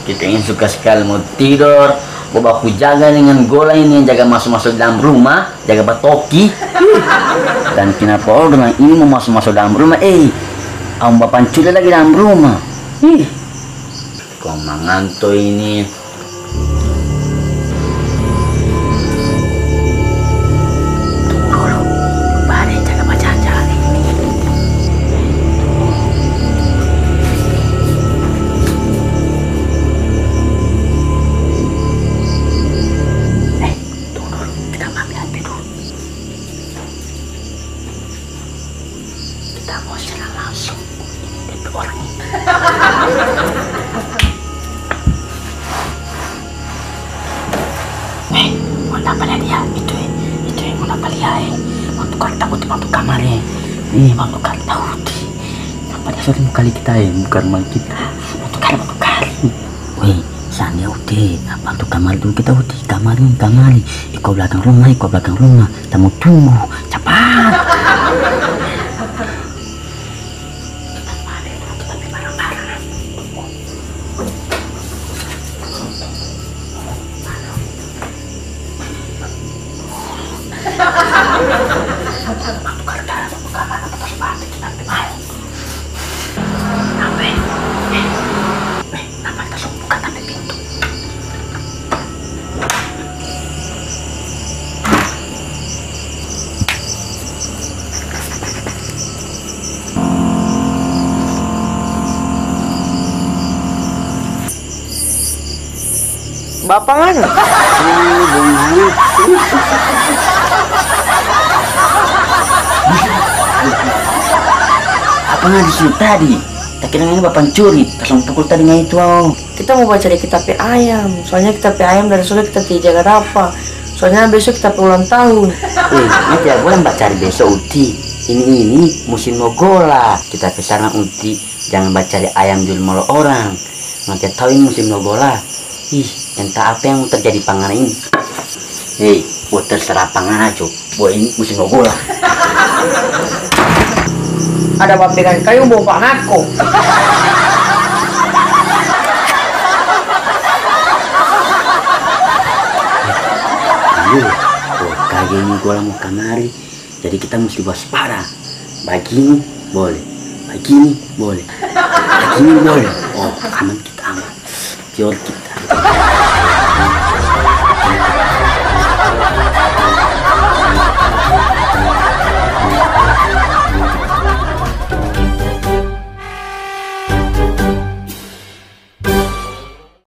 Kita ingin suka sekali mau tidur. Bapak jaga dengan gola ini, jaga masuk-masuk dalam rumah, jaga batoki. Dan kenapa orang ini mau masuk-masuk dalam rumah? Om bapak cuci lagi dalam rumah. Kau mengantuk ini. Kali kita bukan mal kita untuk kali weh sana udah apa untuk kamar dulu kita udah kamar ikut belakang rumah tamu tunggu cepat. Bapak mana? Apa nggak di sini tadi? Tak kira ini bapak curi, langsung pukul tadi nggak itu. Kita mau baca di kitab ayam. Soalnya kitab ayam dari sore kita tidak jaga apa. Soalnya besok kita ulang tahun. Nanti ya boleh mbak cari besok Uti. Ini musim nogola. Kita kesana Uti, jangan baca di ayam dulu malu orang. Nanti tahu ini musim nogola. Entah apa yang terjadi pangan ini. Buat terserah pangan aja. Buat ini musim nogola. Ada bapekan kayu bawa pak ngako. Kayak ini gola mau kamari. Jadi kita mesti waspada. Begini boleh. Begini boleh. Begini boleh. Oh, aman kita aman. Pior kita.